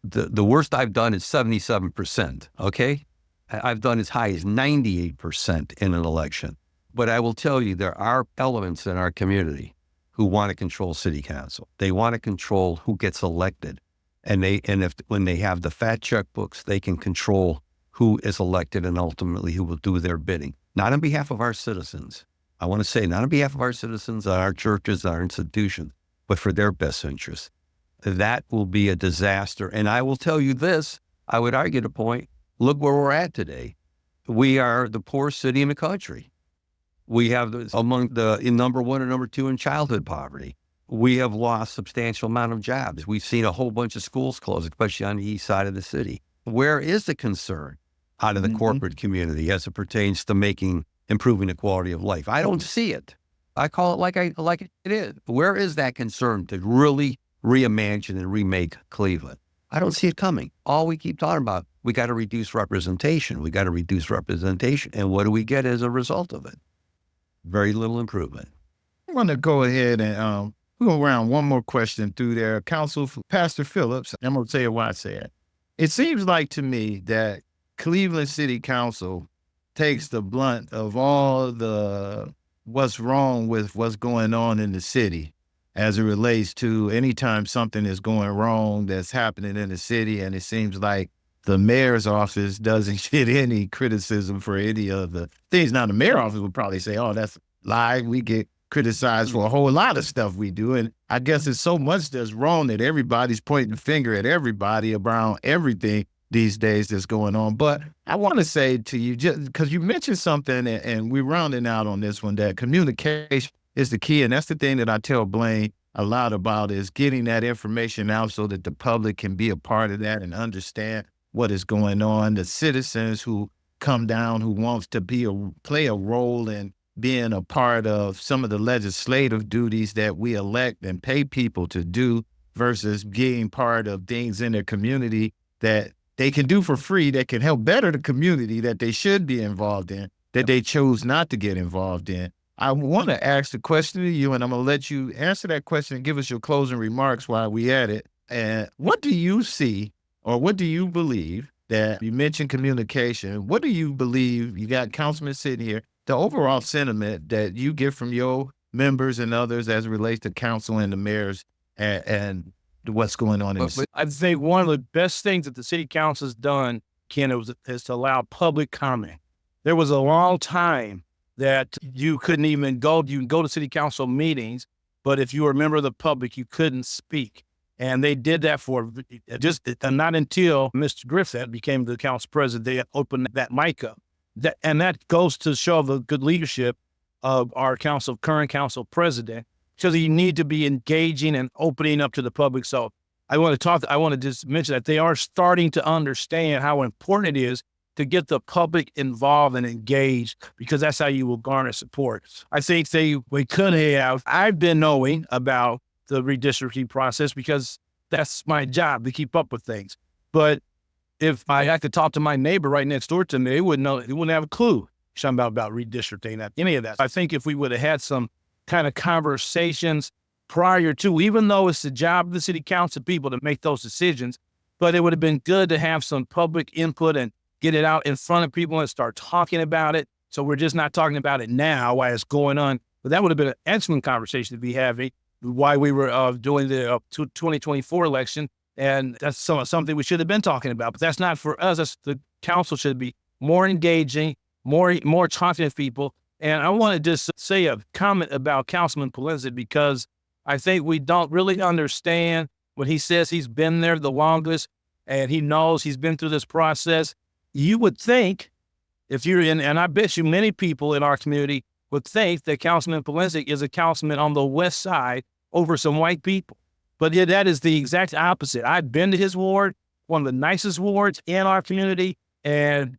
the worst I've done is 77%, okay? I've done as high as 98% in an election. But I will tell you, there are elements in our community who want to control city council. They want to control who gets elected. And when they have the fat checkbooks, they can control who is elected and ultimately who will do their bidding. Not on behalf of our citizens. I want to say not on behalf of our citizens, our churches, our institutions, but for their best interests. That will be a disaster. And I will tell you this, I would argue the point, look where we're at today. We are the poorest city in the country. We have among number one and number two in childhood poverty. We have lost substantial amount of jobs. We've seen a whole bunch of schools close, especially on the east side of the city. Where is the concern out of the corporate community as it pertains to improving the quality of life? I don't see it. I call it like it is. Where is that concern to really reimagine and remake Cleveland? I don't see it coming. All we keep talking about, we got to reduce representation. We got to reduce representation. And what do we get as a result of it? Very little improvement. I want to go ahead and we'll go around one more question through there. Pastor Phillips, I'm going to tell you why I say it. It seems like to me that Cleveland City Council takes the blunt of all the what's wrong with what's going on in the city as it relates to anytime something is going wrong that's happening in the city. And it seems like the mayor's office doesn't get any criticism for any of the things. Now, the mayor's office would probably say, oh, that's a lie. We get criticized for a whole lot of stuff we do. And I guess it's so much that's wrong that everybody's pointing the finger at everybody around everything these days that's going on. But I want to say to you, just because you mentioned something, and we're rounding out on this one, that communication is the key. And that's the thing that I tell Blaine a lot about, is getting that information out so that the public can be a part of that and understand what is going on. The citizens who come down, who wants to play a role in being a part of some of the legislative duties that we elect and pay people to do, versus being part of things in their community that they can do for free, that can help better the community that they should be involved in, that they chose not to get involved in. I want to ask the question to you, and I'm going to let you answer that question and give us your closing remarks while we at it. And what do you see, or what do you believe, that you mentioned communication? What do you believe, you got councilmen sitting here, the overall sentiment that you get from your members and others as it relates to council and the mayors and what's going on in the city? I think one of the best things that the city council has done, Ken, is to allow public comment. There was a long time that you couldn't even go to city council meetings, but if you were a member of the public, you couldn't speak. And they did that for just not until Mr. Griffith became the council president, they opened that mic up. And that goes to show the good leadership of our current council president, because you need to be engaging and opening up to the public. So I want to just mention that they are starting to understand how important it is to get the public involved and engaged, because that's how you will garner support. I think we could have, I've been knowing about the redistricting process because that's my job, to keep up with things. But if I had to talk to my neighbor right next door to me, they wouldn't have a clue something about redistricting, any of that. I think if we would have had some kind of conversations prior to, even though it's the job of the city council people to make those decisions, but it would have been good to have some public input and get it out in front of people and start talking about it. So we're just not talking about it now while it's going on. But that would have been an excellent conversation to be having while we were doing the 2024 election. And that's something we should have been talking about. But that's not for us. The council should be more engaging, more talking to people. And I want to just say a comment about Councilman Polensek, because I think we don't really understand when he says he's been there the longest and he knows he's been through this process. You would think, if you're in, and I bet you many people in our community would think that Councilman Polensek is a councilman on the west side over some white people. But yeah, that is the exact opposite. I've been to his ward, one of the nicest wards in our community, and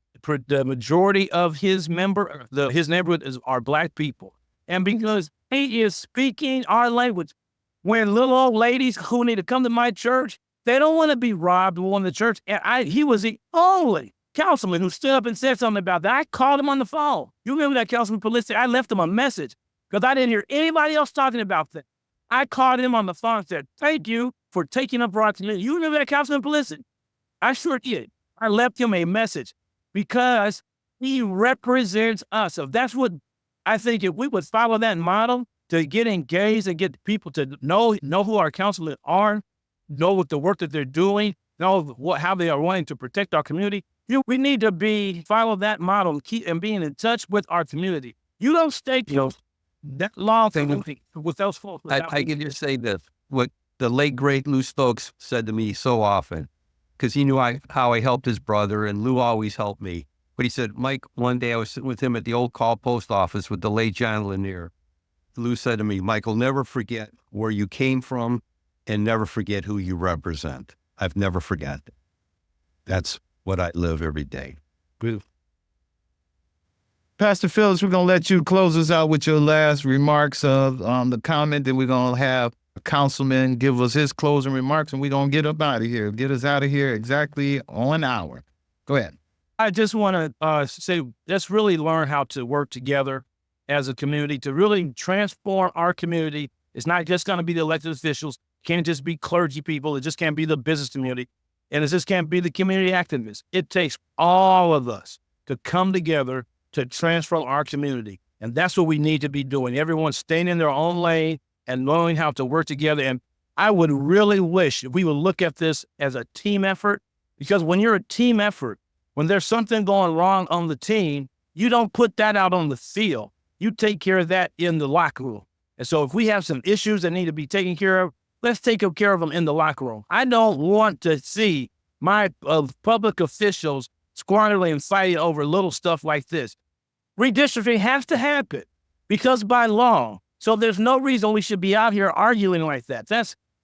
the majority of his neighborhood are Black people. And because he is speaking our language, when little old ladies who need to come to my church, they don't want to be robbed when the church. And he was the only councilman who stood up and said something about that. I called him on the phone. You remember that, Councilman Polensek? I left him a message because I didn't hear anybody else talking about that. I called him on the phone and said, thank you for taking up our community. You remember that, Councilman Polensek? I sure did. I left him a message because he represents us. So that's what I think, if we would follow that model to get engaged and get people to know who our councilmen are, know what the work that they're doing, know how they are wanting to protect our community. We need to follow that model and being in touch with our community. You don't stay that long with those folks. I can just say this, what the late, great Lou Stokes said to me so often, because he knew how I helped his brother, and Lou always helped me. But he said, Mike, one day I was sitting with him at the old call post office with the late John Lanier. Lou said to me, Michael, never forget where you came from and never forget who you represent. I've never forgotten. That's what I live every day. Pastor Phillips, we're going to let you close us out with your last remarks of the comment. Then we're going to have a councilman give us his closing remarks, and we're going to get up out of here. Get us out of here exactly on an hour. Go ahead. I just want to say, let's really learn how to work together as a community to really transform our community. It's not just going to be the elected officials. It can't just be clergy people. It just can't be the business community. And it just can't be the community activists. It takes all of us to come together to transform our community. And that's what we need to be doing. Everyone staying in their own lane and knowing how to work together. And I would really wish if we would look at this as a team effort, because when you're a team effort, when there's something going wrong on the team, you don't put that out on the field. You take care of that in the locker room. And so if we have some issues that need to be taken care of, let's take care of them in the locker room. I don't want to see my public officials squandering and fighting over little stuff like this. Redistricting has to happen because by law. So there's no reason we should be out here arguing like that.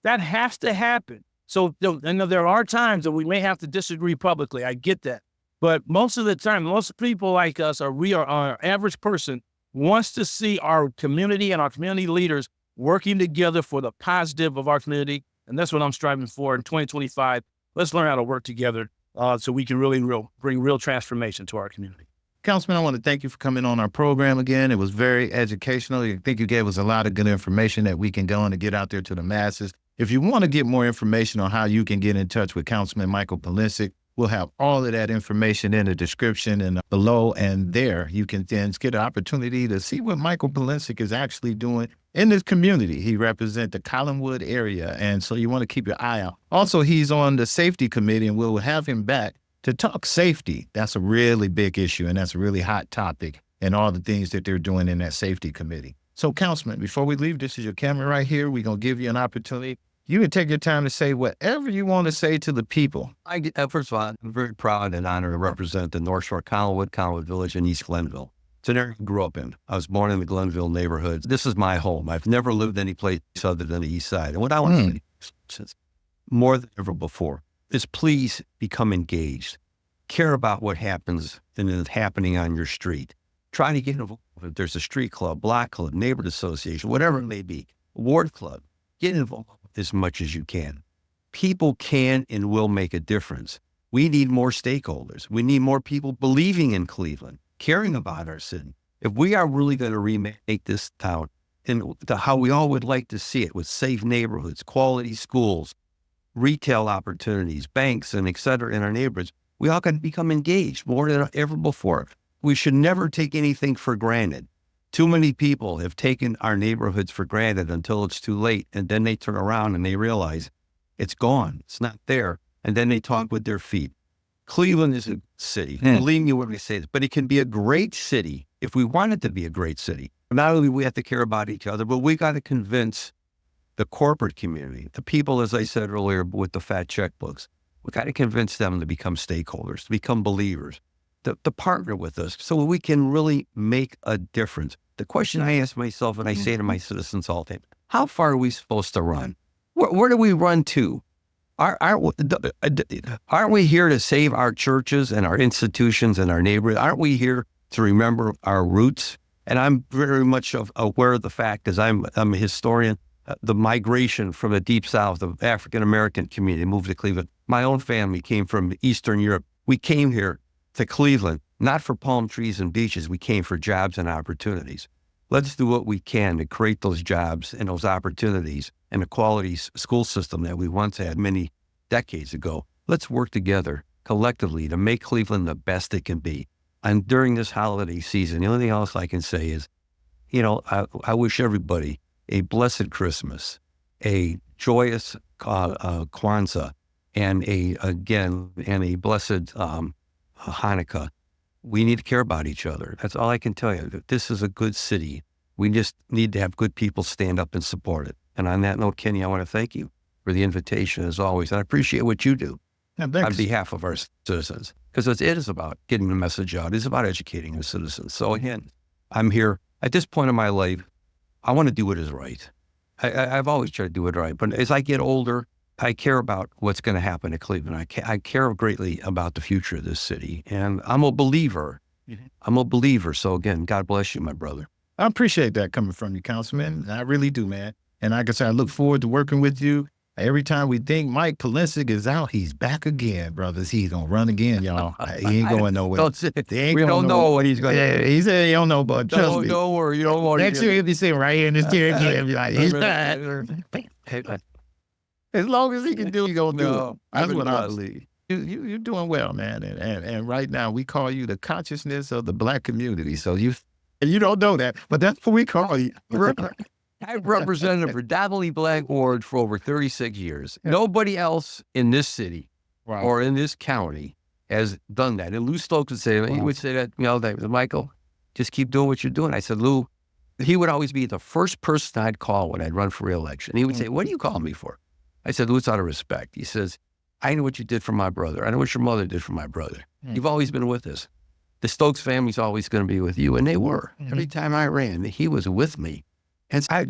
That has to happen. So there are times that we may have to disagree publicly. I get that. But most of the time, most people like us, our average person wants to see our community and our community leaders working together for the positive of our community. And that's what I'm striving for in 2025. Let's learn how to work together so we can really bring real transformation to our community. Councilman, I want to thank you for coming on our program again. It was very educational. I think you gave us a lot of good information that we can go on and get out there to the masses. If you want to get more information on how you can get in touch with Councilman Michael Polensek, we'll have all of that information in the description and below, and there you can then get an opportunity to see what Michael Polensek is actually doing in this community. He represents the Collinwood area, and so you want to keep your eye out. Also, he's on the safety committee, and we'll have him back to talk safety. That's a really big issue, and that's a really hot topic, and all the things that they're doing in that safety committee. So, Councilman, before we leave, this is your camera right here. We're going to give you an opportunity. You can take your time to say whatever you want to say to the people. First of all, I'm very proud and honored to represent the North Shore, Collinwood Village, and East Glenville. It's an area I grew up in. I was born in the Glenville neighborhood. This is my home. I've never lived any place other than the East Side. And what I want to say, more than ever before, is please become engaged. Care about what happens and is happening on your street. Try to get involved. If there's a street club, block club, neighborhood association, whatever it may be, ward club, get involved as much as you can. People can and will make a difference. We need more stakeholders. We need more people believing in Cleveland, caring about our city. If we are really going to remake this town into how we all would like to see it, with safe neighborhoods, quality schools, retail opportunities, banks, and et cetera in our neighborhoods, we all got to become engaged more than ever before. We should never take anything for granted. Too many people have taken our neighborhoods for granted until it's too late, and then they turn around and they realize it's gone, it's not there, and then they talk with their feet. Cleveland is a city, believe me when we say this, but it can be a great city if we want it to be a great city. Not only do we have to care about each other, but we got to convince the corporate community, the people, as I said earlier, with the fat checkbooks, we got to convince them to become stakeholders, to become believers, to partner with us so we can really make a difference. The question I ask myself and I say to my citizens all the time, how far are we supposed to run? Where do we run to? Aren't we here to save our churches and our institutions and our neighborhoods? Aren't we here to remember our roots? And I'm very much aware of the fact, as I'm a historian, the migration from the deep south of African-American community moved to Cleveland. My own family came from Eastern Europe. We came here to Cleveland, not for palm trees and beaches. We came for jobs and opportunities. Let's do what we can to create those jobs and those opportunities and the quality school system that we once had many decades ago. Let's work together collectively to make Cleveland the best it can be. And during this holiday season, the only thing else I can say is, I wish everybody a blessed Christmas, a joyous Kwanzaa, and a blessed Hanukkah. We need to care about each other. That's all I can tell you. This is a good city. We just need to have good people stand up and support it. And on that note, Kenny, I want to thank you for the invitation as always. And I appreciate what you do on behalf of our citizens, because it is about getting the message out. It's about educating the citizens. So again, I'm here at this point in my life. I want to do what is right. I've always tried to do it right. But as I get older, I care about what's going to happen to Cleveland. I care greatly about the future of this city. And I'm a believer. I'm a believer. So again, God bless you, my brother. I appreciate that coming from you, Councilman. I really do, man. And like I said, I look forward to working with you. Every time we think Mike Polensek is out, he's back again, brothers. He's going to run again, y'all. He ain't going nowhere. We don't know what he's going to do. Yeah, he said he don't know, but trust me. Don't worry. You don't want Next year, he'll be sitting right here in this chair again. Be like, he's back. As long as he can do, he's going to do it. That's what I believe. You're doing well, man. And right now, we call you the consciousness of the Black community. So you don't know that, but that's what we call you. I've represented a predominantly Black ward for over 36 years. Nobody else in this city or in this county has done that. And Lou Stokes would say, he would say that, Michael, just keep doing what you're doing. I said, Lou, he would always be the first person I'd call when I'd run for re-election. He would say, what do you call me for? I said, Lou, it's out of respect. He says, I know what you did for my brother. I know what your mother did for my brother. You've always been with us. The Stokes family's always going to be with you. And they were. Every time I ran, he was with me. And I've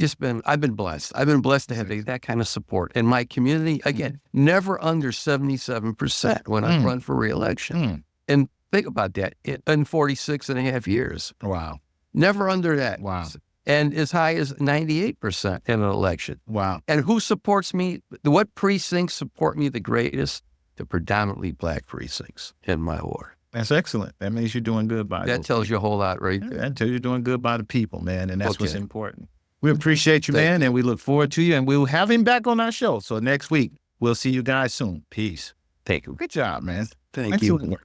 been blessed. I've been blessed to have that kind of support. And my community, again, never under 77% when I run for re-election. And think about that, in 46 and a half years. Wow. Never under that. Wow. And as high as 98% in an election. Wow. And who supports me? What precincts support me the greatest? The predominantly Black precincts in my ward. That's excellent. That means you're doing good by that tells you a whole lot, right? That tells you're doing good by the people, man. And that's what's important. We appreciate you, man, and we look forward to you. And we'll have him back on our show. So next week, we'll see you guys soon. Peace. Thank you. Good job, man. Thank you.